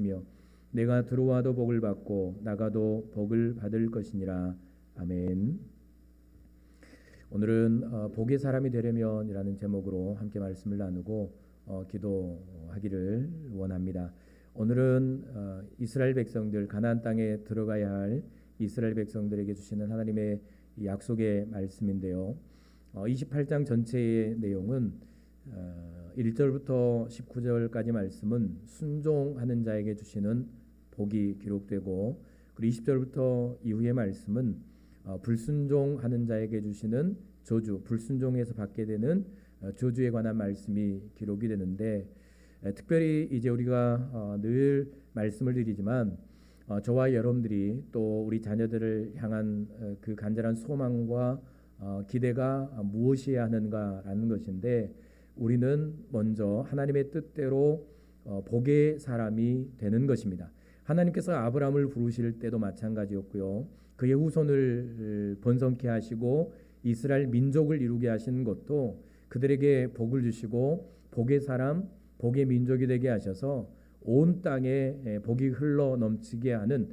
것이며 내가 들어와도 복을 받고 나가도 복을 받을 것이니라. 아멘. 오늘은 복의 사람이 되려면이라는 제목으로 함께 말씀을 나누고 기도하기를 원합니다. 오늘은 이스라엘 백성들, 가나안 땅에 들어가야 할 이스라엘 백성들에게 주시는 하나님의 약속의 말씀인데요. 28장 전체의 내용은 1절부터 19절까지 말씀은 순종하는 자에게 주시는 복이 기록되고, 그리고 20절부터 이후의 말씀은 불순종하는 자에게 주시는 저주, 불순종해서 받게 되는 저주에 관한 말씀이 기록이 되는데, 특별히 이제 우리가 늘 말씀을 드리지만 저와 여러분들이 또 우리 자녀들을 향한 그 간절한 소망과 기대가 무엇이어야 하는가라는 것인데, 우리는 먼저 하나님의 뜻대로 복의 사람이 되는 것입니다. 하나님께서 아브라함을 부르실 때도 마찬가지였고요. 그의 후손을 번성케 하시고 이스라엘 민족을 이루게 하신 것도 그들에게 복을 주시고 복의 사람, 복의 민족이 되게 하셔서 온 땅에 복이 흘러 넘치게 하는,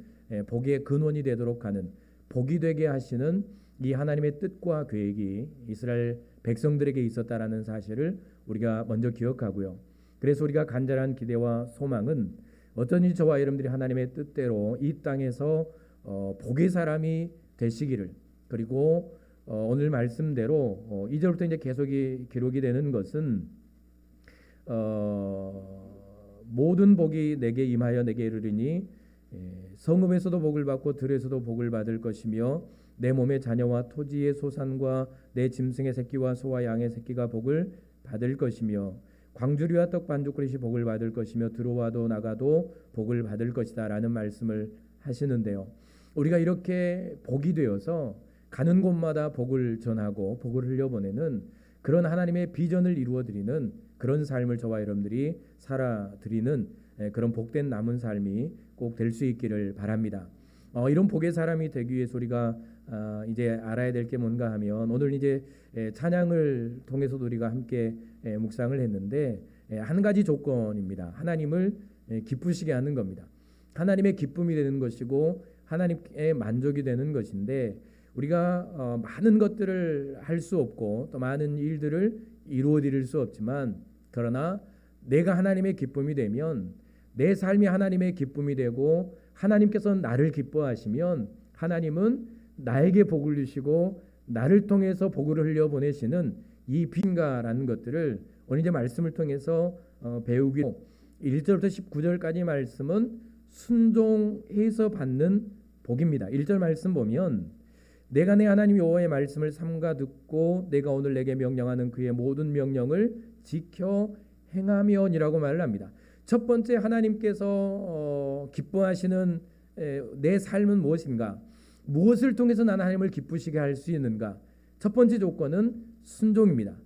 복의 근원이 되도록 하는, 복이 되게 하시는 이 하나님의 뜻과 계획이 이스라엘 백성들에게 있었다라는 사실을 우리가 먼저 기억하고요. 그래서 우리가 간절한 기대와 소망은 어쩐지 저와 여러분들이 하나님의 뜻대로 이 땅에서 복의 사람이 되시기를, 그리고 오늘 말씀대로 2절부터 이제 계속이 기록이 되는 것은 모든 복이 내게 임하여 내게 이르리니 성읍에서도 복을 받고 들에서도 복을 받을 것이며 내 몸의 자녀와 토지의 소산과 내 짐승의 새끼와 소와 양의 새끼가 복을 받을 것이며 광주리와 떡 반죽 그릇이 복을 받을 것이며 들어와도 나가도 복을 받을 것이다 라는 말씀을 하시는데요. 우리가 이렇게 복이 되어서 가는 곳마다 복을 전하고 복을 흘려보내는 그런 하나님의 비전을 이루어드리는 그런 삶을 저와 여러분들이 살아드리는 그런 복된 남은 삶이 꼭 될 수 있기를 바랍니다. 이런 복의 사람이 되기 위해서 우리가 이제 알아야 될 게 뭔가 하면, 오늘 이제 찬양을 통해서도 우리가 함께 묵상을 했는데 한 가지 조건입니다. 하나님을 기쁘시게 하는 겁니다. 하나님의 기쁨이 되는 것이고 하나님의 만족이 되는 것인데, 우리가 많은 것들을 할 수 없고 또 많은 일들을 이루어 드릴 수 없지만, 그러나 내가 하나님의 기쁨이 되면, 내 삶이 하나님의 기쁨이 되고 하나님께서 나를 기뻐하시면 하나님은 나에게 복을 주시고 나를 통해서 복을 흘려보내시는 이 빈가라는 것들을 오늘 이제 말씀을 통해서 배우고, 1절부터 19절까지 말씀은 순종해서 받는 복입니다. 1절 말씀 보면 내가 내 하나님 여호와의 말씀을 삼가 듣고 내가 오늘 내게 명령하는 그의 모든 명령을 지켜 행하며니라고 말을 합니다. 첫 번째, 하나님께서 기뻐하시는 내 삶은 무엇인가? 무엇을 통해서 나는 하나님을 기쁘시게 할 수 있는가? 첫 번째 조건은 순종입니다.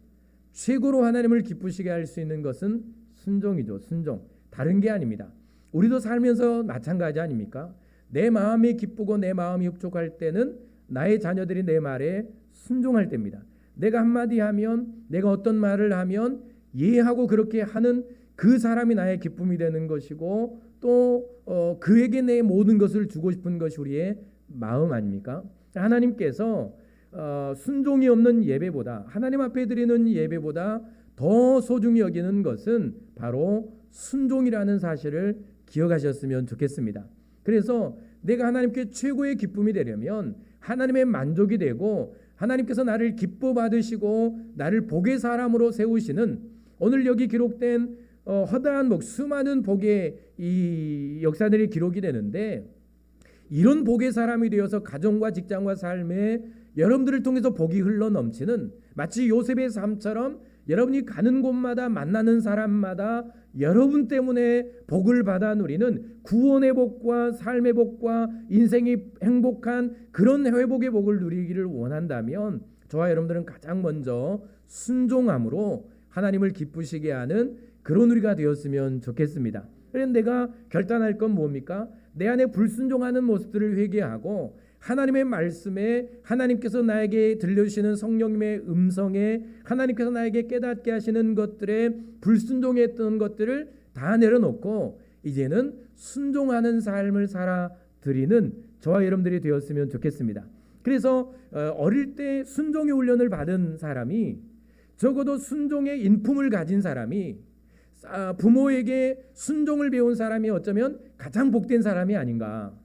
최고로 하나님을 기쁘시게 할 수 있는 것은 순종이죠. 순종. 다른 게 아닙니다. 우리도 살면서 마찬가지 아닙니까? 내 마음이 기쁘고 내 마음이 흡족할 때는 나의 자녀들이 내 말에 순종할 때입니다. 내가 한마디 하면, 내가 어떤 말을 하면 이해하고 그렇게 하는 그 사람이 나의 기쁨이 되는 것이고, 또 그에게 내 모든 것을 주고 싶은 것이 우리의 마음 아닙니까? 하나님께서 순종이 없는 예배보다, 하나님 앞에 드리는 예배보다 더 소중히 여기는 것은 바로 순종이라는 사실을 기억하셨으면 좋겠습니다. 그래서 내가 하나님께 최고의 기쁨이 되려면, 하나님의 만족이 되고 하나님께서 나를 기뻐 받으시고 나를 복의 사람으로 세우시는, 오늘 여기 기록된 허다한 복, 수많은 복의 이 역사들이 기록이 되는데, 이런 복의 사람이 되어서 가정과 직장과 삶에 여러분들을 통해서 복이 흘러 넘치는, 마치 요셉의 삶처럼 여러분이 가는 곳마다 만나는 사람마다 여러분 때문에 복을 받아 누리는 구원의 복과 삶의 복과 인생이 행복한 그런 회복의 복을 누리기를 원한다면, 저와 여러분들은 가장 먼저 순종함으로 하나님을 기쁘시게 하는 그런 우리가 되었으면 좋겠습니다. 그래서 내가 결단할 건 뭡니까? 내 안에 불순종하는 모습들을 회개하고 하나님의 말씀에, 하나님께서 나에게 들려주시는 성령님의 음성에, 하나님께서 나에게 깨닫게 하시는 것들에 불순종했던 것들을 다 내려놓고 이제는 순종하는 삶을 살아드리는 저와 여러분들이 되었으면 좋겠습니다. 그래서 어릴 때 순종의 훈련을 받은 사람이, 적어도 순종의 인품을 가진 사람이, 부모에게 순종을 배운 사람이 어쩌면 가장 복된 사람이 아닌가.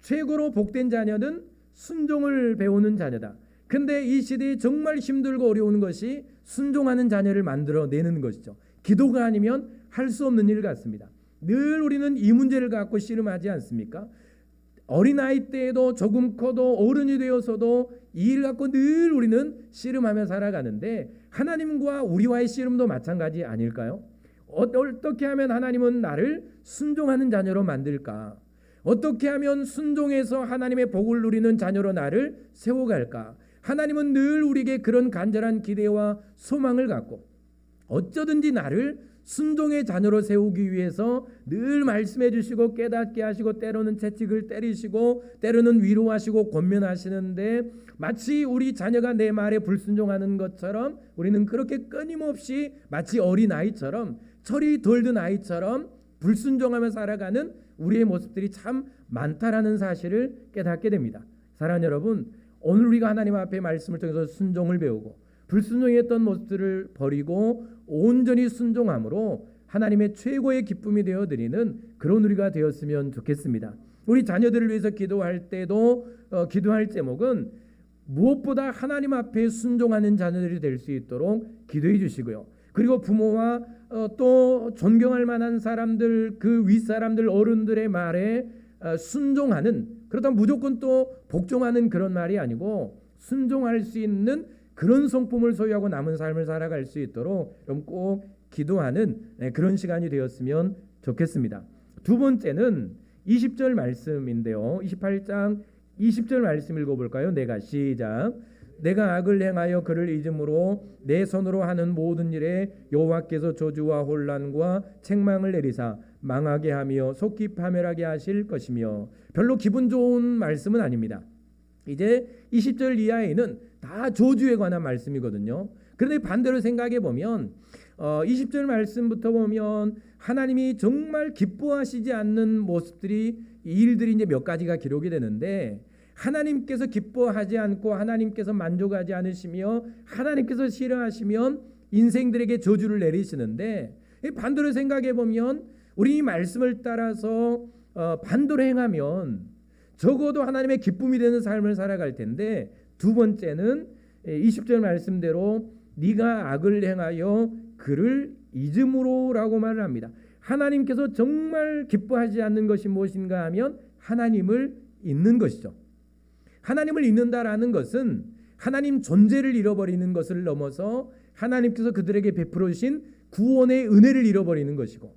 최고로 복된 자녀는 순종을 배우는 자녀다. 근데 이 시대에 정말 힘들고 어려운 것이 순종하는 자녀를 만들어내는 것이죠. 기도가 아니면 할 수 없는 일 같습니다. 늘 우리는 이 문제를 갖고 씨름하지 않습니까? 어린아이 때에도 조금 커도 어른이 되어서도 이 일 갖고 늘 우리는 씨름하며 살아가는데, 하나님과 우리와의 씨름도 마찬가지 아닐까요? 어떻게 하면 하나님은 나를 순종하는 자녀로 만들까? 어떻게 하면 순종해서 하나님의 복을 누리는 자녀로 나를 세워갈까? 하나님은 늘 우리에게 그런 간절한 기대와 소망을 갖고 어쩌든지 나를 순종의 자녀로 세우기 위해서 늘 말씀해 주시고 깨닫게 하시고, 때로는 채찍을 때리시고 때로는 위로하시고 권면하시는데, 마치 우리 자녀가 내 말에 불순종하는 것처럼 우리는 그렇게 끊임없이 마치 어린아이처럼, 철이 덜 든 아이처럼 불순종하며 살아가는 우리의 모습들이 참 많다라는 사실을 깨닫게 됩니다. 사랑하는 여러분, 오늘 우리가 하나님 앞에 말씀을 통해서 순종을 배우고 불순종했던 모습들을 버리고 온전히 순종함으로 하나님의 최고의 기쁨이 되어드리는 그런 우리가 되었으면 좋겠습니다. 우리 자녀들을 위해서 기도할 때도 기도할 제목은 무엇보다 하나님 앞에 순종하는 자녀들이 될 수 있도록 기도해 주시고요. 그리고 부모와 또 존경할 만한 사람들, 그 윗사람들 어른들의 말에 순종하는, 그렇다면 무조건 또 복종하는 그런 말이 아니고 순종할 수 있는 그런 성품을 소유하고 남은 삶을 살아갈 수 있도록 좀 꼭 기도하는 그런 시간이 되었으면 좋겠습니다. 두 번째는 20절 말씀인데요. 28장 20절 말씀 읽어볼까요? 내가 시작. 내가 악을 행하여 그를 잊음으로 내 손으로 하는 모든 일에 여호와께서 저주와 혼란과 책망을 내리사 망하게 하며 속히 파멸하게 하실 것이며. 별로 기분 좋은 말씀은 아닙니다. 이제 20절 이하에는 다 저주에 관한 말씀이거든요. 그런데 반대로 생각해 보면 20절 말씀부터 보면 하나님이 정말 기뻐하시지 않는 모습들이, 이 일들이 이제 몇 가지가 기록이 되는데, 하나님께서 기뻐하지 않고 하나님께서 만족하지 않으시며 하나님께서 싫어하시면 인생들에게 저주를 내리시는데, 반대로 생각해 보면 우리 이 말씀을 따라서 반대로 행하면 적어도 하나님의 기쁨이 되는 삶을 살아갈 텐데, 두 번째는 20절 말씀대로 네가 악을 행하여 그를 잊음으로라고 말을 합니다. 하나님께서 정말 기뻐하지 않는 것이 무엇인가 하면 하나님을 잊는 것이죠. 하나님을 잊는다라는 것은 하나님 존재를 잃어버리는 것을 넘어서 하나님께서 그들에게 베풀어 주신 구원의 은혜를 잃어버리는 것이고,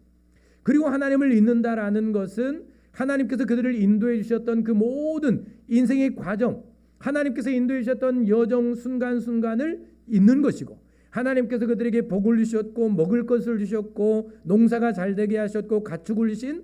그리고 하나님을 잊는다라는 것은 하나님께서 그들을 인도해 주셨던 그 모든 인생의 과정, 하나님께서 인도해 주셨던 여정 순간순간을 잊는 것이고, 하나님께서 그들에게 복을 주셨고 먹을 것을 주셨고 농사가 잘 되게 하셨고 가축을 주신,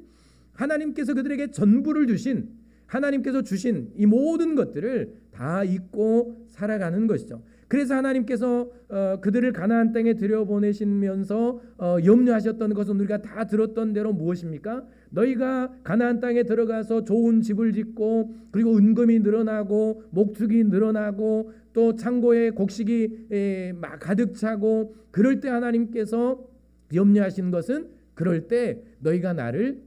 하나님께서 그들에게 전부를 주신, 하나님께서 주신 이 모든 것들을 다 잊고 살아가는 것이죠. 그래서 하나님께서 그들을 가나안 땅에 들여보내시면서 염려하셨던 것은 우리가 다 들었던 대로 무엇입니까? 너희가 가나안 땅에 들어가서 좋은 집을 짓고, 그리고 은금이 늘어나고 목축이 늘어나고 또 창고에 곡식이 막 가득 차고, 그럴 때 하나님께서 염려하신 것은, 그럴 때 너희가 나를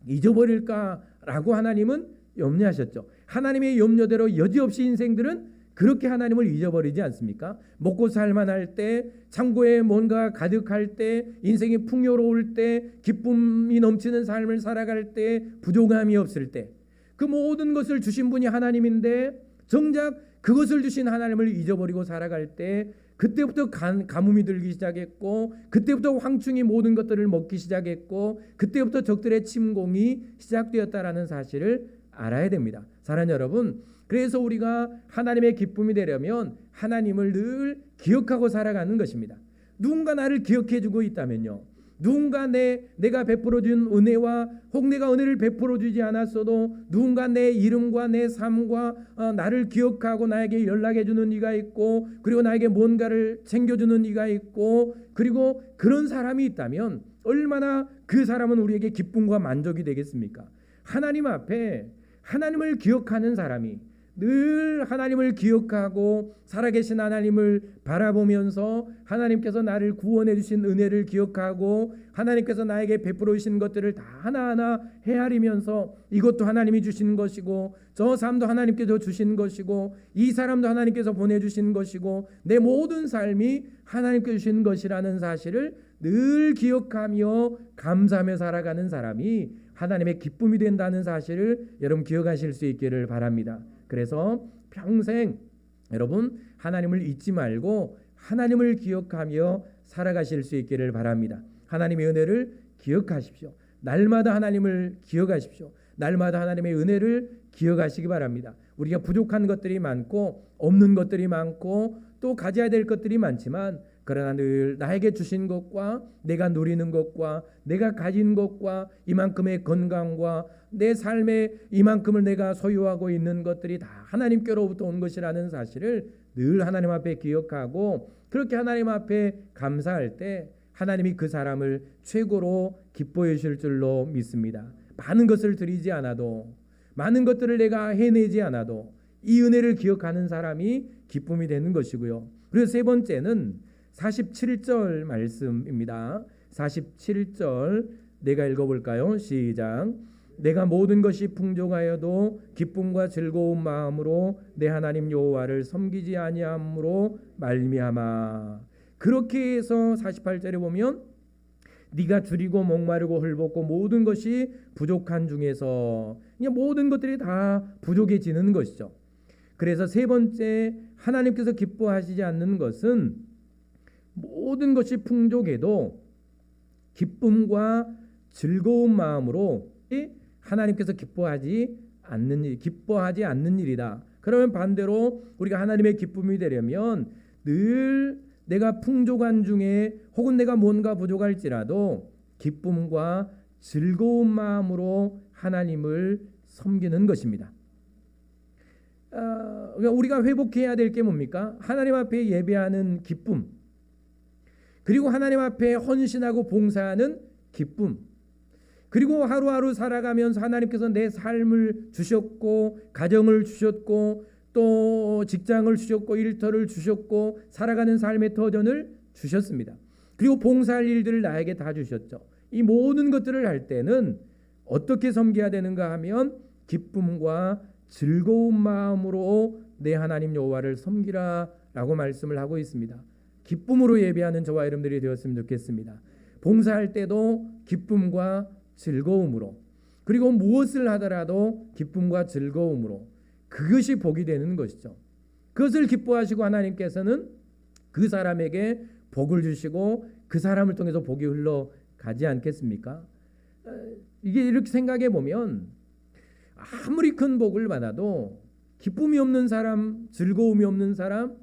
잊어버릴까라고 하나님은 염려하셨죠. 하나님의 염려대로 여지없이 인생들은 그렇게 하나님을 잊어버리지 않습니까? 먹고 살만할 때, 창고에 뭔가 가득할 때, 인생이 풍요로울 때, 기쁨이 넘치는 삶을 살아갈 때, 부족함이 없을 때, 그 모든 것을 주신 분이 하나님인데 정작 그것을 주신 하나님을 잊어버리고 살아갈 때, 그때부터 가뭄이 들기 시작했고, 그때부터 황충이 모든 것들을 먹기 시작했고, 그때부터 적들의 침공이 시작되었다라는 사실을 알아야 됩니다. 사랑하는 여러분, 그래서 우리가 하나님의 기쁨이 되려면 하나님을 늘 기억하고 살아가는 것입니다. 누군가 나를 기억해 주고 있다면요, 누군가 내가 베풀어 준 은혜와, 혹 내가 은혜를 베풀어 주지 않았어도 누군가 내 이름과 내 삶과 나를 기억하고 나에게 연락해 주는 이가 있고, 그리고 나에게 뭔가를 챙겨주는 이가 있고, 그리고 그런 사람이 있다면 얼마나 그 사람은 우리에게 기쁨과 만족이 되겠습니까? 하나님 앞에 하나님을 기억하는 사람이, 늘 하나님을 기억하고 살아계신 하나님을 바라보면서 하나님께서 나를 구원해 주신 은혜를 기억하고 하나님께서 나에게 베풀어 주신 것들을 다 하나하나 헤아리면서 이것도 하나님이 주신 것이고 저 삶도 하나님께서 주신 것이고 이 사람도 하나님께서 보내주신 것이고 내 모든 삶이 하나님께서 주신 것이라는 사실을 늘 기억하며 감사하며 살아가는 사람이 하나님의 기쁨이 된다는 사실을 여러분 기억하실 수 있기를 바랍니다. 그래서 평생 여러분 하나님을 잊지 말고 하나님을 기억하며 살아가실 수 있기를 바랍니다. 하나님의 은혜를 기억하십시오. 날마다 하나님을 기억하십시오. 날마다 하나님의 은혜를 기억하시기 바랍니다. 우리가 부족한 것들이 많고 없는 것들이 많고 또 가져야 될 것들이 많지만 그러나 늘 나에게 주신 것과 내가 누리는 것과 내가 가진 것과 이만큼의 건강과 내 삶에 이만큼을 내가 소유하고 있는 것들이 다 하나님께로부터 온 것이라는 사실을 늘 하나님 앞에 기억하고 그렇게 하나님 앞에 감사할 때 하나님이 그 사람을 최고로 기뻐해 주실 줄로 믿습니다. 많은 것을 드리지 않아도 많은 것들을 내가 해내지 않아도 이 은혜를 기억하는 사람이 기쁨이 되는 것이고요. 그리고 세 번째는 47절 말씀입니다. 47절 내가 읽어볼까요? 시작. 내가 모든 것이 풍족하여도 기쁨과 즐거운 마음으로 내 하나님 여호와를 섬기지 아니함으로 말미암아. 그렇게 해서 48절에 보면 네가 줄이고 목마르고 헐벗고 모든 것이 부족한 중에서 모든 것들이 다 부족해지는 것이죠. 그래서 세 번째 하나님께서 기뻐하시지 않는 것은 모든 것이 풍족해도 기쁨과 즐거운 마음으로 하나님께서 기뻐하지 않는 일이다. 그러면 반대로 우리가 하나님의 기쁨이 되려면 늘 내가 풍족한 중에 혹은 내가 뭔가 부족할지라도 기쁨과 즐거운 마음으로 하나님을 섬기는 것입니다. 우리가 회복해야 될 게 뭡니까? 하나님 앞에 예배하는 기쁨, 그리고 하나님 앞에 헌신하고 봉사하는 기쁨, 그리고 하루하루 살아가면서 하나님께서 내 삶을 주셨고 가정을 주셨고 또 직장을 주셨고 일터를 주셨고 살아가는 삶의 터전을 주셨습니다. 그리고 봉사할 일들을 나에게 다 주셨죠. 이 모든 것들을 할 때는 어떻게 섬겨야 되는가 하면 기쁨과 즐거운 마음으로 내 하나님 여호와를 섬기라라고 말씀을 하고 있습니다. 기쁨으로 예배하는 저와 여러분들이 되었으면 좋겠습니다. 봉사할 때도 기쁨과 즐거움으로, 그리고 무엇을 하더라도 기쁨과 즐거움으로, 그것이 복이 되는 것이죠. 그것을 기뻐하시고 하나님께서는 그 사람에게 복을 주시고 그 사람을 통해서 복이 흘러가지 않겠습니까? 이게 이렇게 생각해 보면 아무리 큰 복을 받아도 기쁨이 없는 사람, 즐거움이 없는 사람,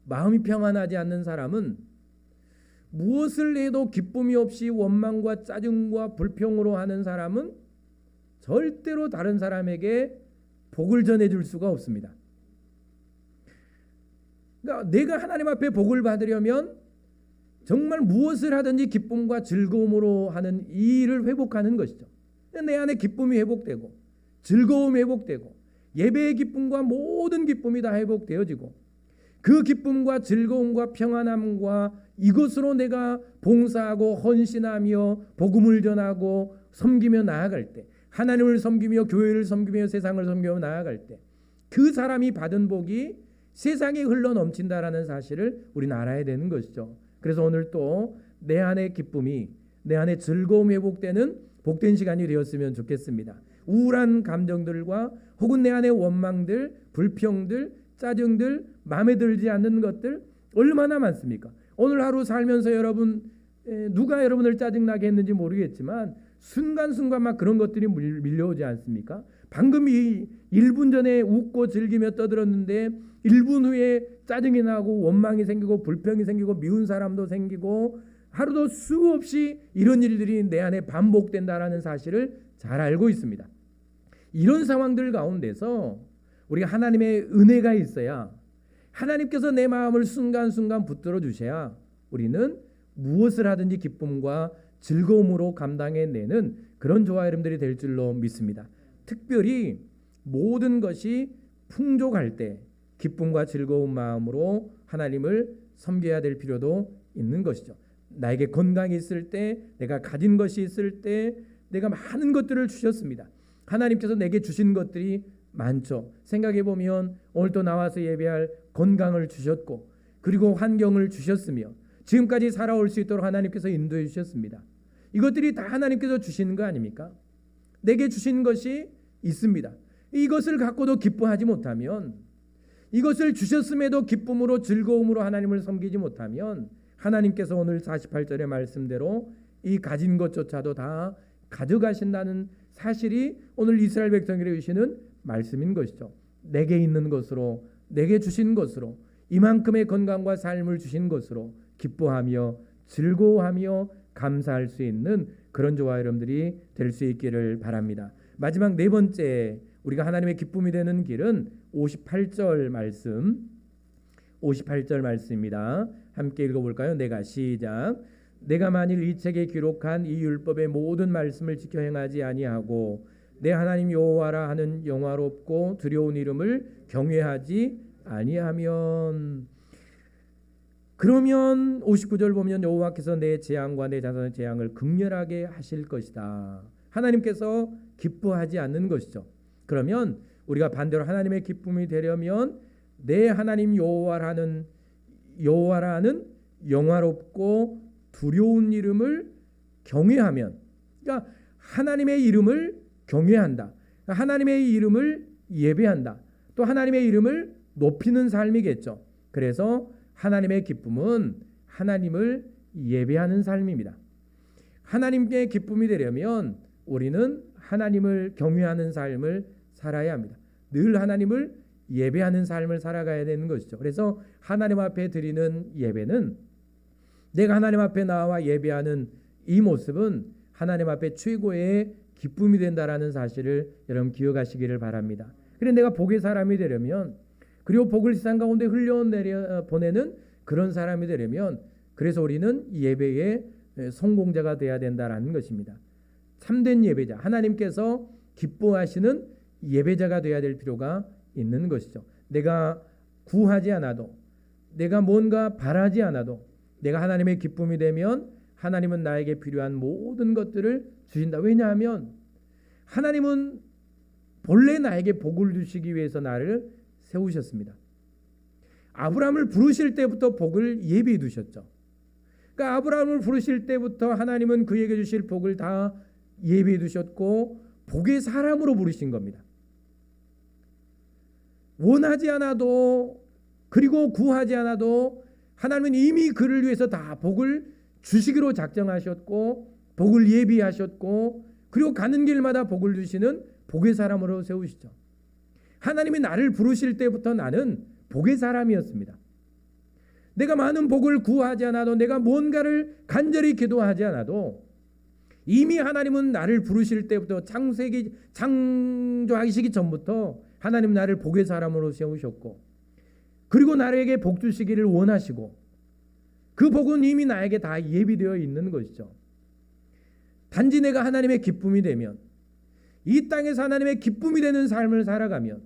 마음이 평안하지 않는 사람은 무엇을 해도 기쁨이 없이 원망과 짜증과 불평으로 하는 사람은 절대로 다른 사람에게 복을 전해줄 수가 없습니다. 그러니까 내가 하나님 앞에 복을 받으려면 정말 무엇을 하든지 기쁨과 즐거움으로 하는 이 일을 회복하는 것이죠. 내 안에 기쁨이 회복되고 즐거움이 회복되고 예배의 기쁨과 모든 기쁨이 다 회복되어지고 그 기쁨과 즐거움과 평안함과 이것으로 내가 봉사하고 헌신하며 복음을 전하고 섬기며 나아갈 때, 하나님을 섬기며 교회를 섬기며 세상을 섬기며 나아갈 때 그 사람이 받은 복이 세상에 흘러 넘친다라는 사실을 우리는 알아야 되는 것이죠. 그래서 오늘 또 내 안의 기쁨이, 내 안의 즐거움이 회복되는 복된 시간이 되었으면 좋겠습니다. 우울한 감정들과 혹은 내 안의 원망들, 불평들, 짜증들, 마음에 들지 않는 것들 얼마나 많습니까? 오늘 하루 살면서 여러분 누가 여러분을 짜증나게 했는지 모르겠지만 순간순간 막 그런 것들이 밀려오지 않습니까? 방금 이 1분 전에 웃고 즐기며 떠들었는데 1분 후에 짜증이 나고 원망이 생기고 불평이 생기고 미운 사람도 생기고 하루도 수없이 이런 일들이 내 안에 반복된다라는 사실을 잘 알고 있습니다. 이런 상황들 가운데서 우리가 하나님의 은혜가 있어야, 하나님께서 내 마음을 순간순간 붙들어 주셔야 우리는 무엇을 하든지 기쁨과 즐거움으로 감당해내는 그런 저와 여러분들이 될 줄로 믿습니다. 특별히 모든 것이 풍족할 때 기쁨과 즐거운 마음으로 하나님을 섬겨야 될 필요도 있는 것이죠. 나에게 건강이 있을 때, 내가 가진 것이 있을 때, 내가 많은 것들을 주셨습니다. 하나님께서 내게 주신 것들이 많죠. 생각해 보면 오늘 또 나와서 예배할 건강을 주셨고, 그리고 환경을 주셨으며, 지금까지 살아올 수 있도록 하나님께서 인도해 주셨습니다. 이것들이 다 하나님께서 주시는 거 아닙니까? 내게 주신 것이 있습니다. 이것을 갖고도 기뻐하지 못하면, 이것을 주셨음에도 기쁨으로 즐거움으로 하나님을 섬기지 못하면, 하나님께서 오늘 48절의 말씀대로 이 가진 것조차도 다 가져가신다는 사실이 오늘 이스라엘 백성에게 주시는 말씀인 것이죠. 내게 있는 것으로, 내게 주신 것으로, 이만큼의 건강과 삶을 주신 것으로 기뻐하며 즐거워하며 감사할 수 있는 그런 저와 여러분들이 될 수 있기를 바랍니다. 마지막 네 번째, 우리가 하나님의 기쁨이 되는 길은 58절 말씀입니다. 함께 읽어볼까요? 내가 시작. 내가 만일 이 책에 기록한 이 율법의 모든 말씀을 지켜 행하지 아니하고 내 하나님 여호와라 하는 영화롭고 두려운 이름을 경외하지 아니하면, 그러면 59절 보면 여호와께서 내 재앙과 내 자손의 재앙을 극렬하게 하실 것이다. 하나님께서 기뻐하지 않는 것이죠. 그러면 우리가 반대로 하나님의 기쁨이 되려면 내 하나님 여호와라는 영화롭고 두려운 이름을 경외하면, 그러니까 하나님의 이름을 경외한다, 하나님의 이름을 예배한다, 또 하나님의 이름을 높이는 삶이겠죠. 그래서 하나님의 기쁨은 하나님을 예배하는 삶입니다. 하나님의 기쁨이 되려면 우리는 하나님을 경외하는 삶을 살아야 합니다. 늘 하나님을 예배하는 삶을 살아가야 되는 것이죠. 그래서 하나님 앞에 드리는 예배는, 내가 하나님 앞에 나와 예배하는 이 모습은 하나님 앞에 최고의 기쁨이 된다라는 사실을 여러분 기억하시기를 바랍니다. 그런데 내가 복의 사람이 되려면, 그리고 복을 세상 가운데 흘려보내는 그런 사람이 되려면, 그래서 우리는 예배의 성공자가 되어야 된다라는 것입니다. 참된 예배자, 하나님께서 기뻐하시는 예배자가 되어야 될 필요가 있는 것이죠. 내가 구하지 않아도, 내가 뭔가 바라지 않아도 내가 하나님의 기쁨이 되면 하나님은 나에게 필요한 모든 것들을 주신다. 왜냐하면 하나님은 본래 나에게 복을 주시기 위해서 나를 세우셨습니다. 아브라함을 부르실 때부터 복을 예비해 두셨죠. 그러니까 아브라함을 부르실 때부터 하나님은 그에게 주실 복을 다 예비해 두셨고 복의 사람으로 부르신 겁니다. 원하지 않아도, 그리고 구하지 않아도 하나님은 이미 그를 위해서 다 복을 주시기로 작정하셨고 복을 예비하셨고, 그리고 가는 길마다 복을 주시는 복의 사람으로 세우시죠. 하나님이 나를 부르실 때부터 나는 복의 사람이었습니다. 내가 많은 복을 구하지 않아도, 내가 뭔가를 간절히 기도하지 않아도 이미 하나님은 나를 부르실 때부터, 창조하시기 전부터 하나님 나를 복의 사람으로 세우셨고, 그리고 나에게 복 주시기를 원하시고, 그 복은 이미 나에게 다 예비되어 있는 것이죠. 단지 내가 하나님의 기쁨이 되면, 이 땅에서 하나님의 기쁨이 되는 삶을 살아가면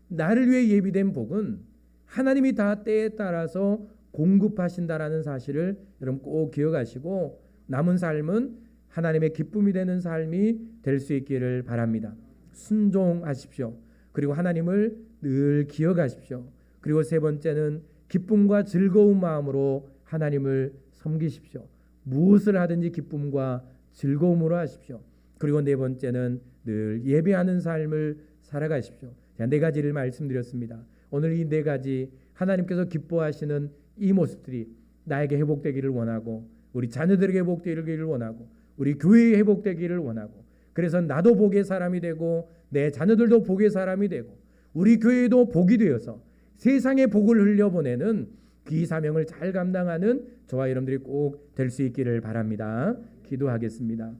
나를 위해 예비된 복은 하나님이 다 때에 따라서 공급하신다라는 사실을 여러분 꼭 기억하시고, 남은 삶은 하나님의 기쁨이 되는 삶이 될 수 있기를 바랍니다. 순종하십시오. 그리고 하나님을 늘 기억하십시오. 그리고 세 번째는 기쁨과 즐거운 마음으로 하나님을 섬기십시오. 무엇을 하든지 기쁨과 즐거움으로 하십시오. 그리고 네 번째는 늘 예배하는 삶을 살아가십시오. 네 가지를 말씀드렸습니다. 오늘 이 네 가지 하나님께서 기뻐하시는 이 모습들이 나에게 회복되기를 원하고, 우리 자녀들에게 회복되기를 원하고, 우리 교회에 회복되기를 원하고, 그래서 나도 복의 사람이 되고 내 자녀들도 복의 사람이 되고 우리 교회도 복이 되어서 세상에 복을 흘려보내는 그 사명을 잘 감당하는 저와 여러분들이 꼭 될 수 있기를 바랍니다. 기도하겠습니다.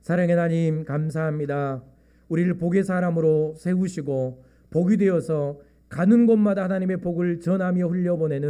사랑의 하나님, 감사합니다. 우리를 복의 사람으로 세우시고 복이 되어서 가는 곳마다 하나님의 복을 전하며 흘려보내는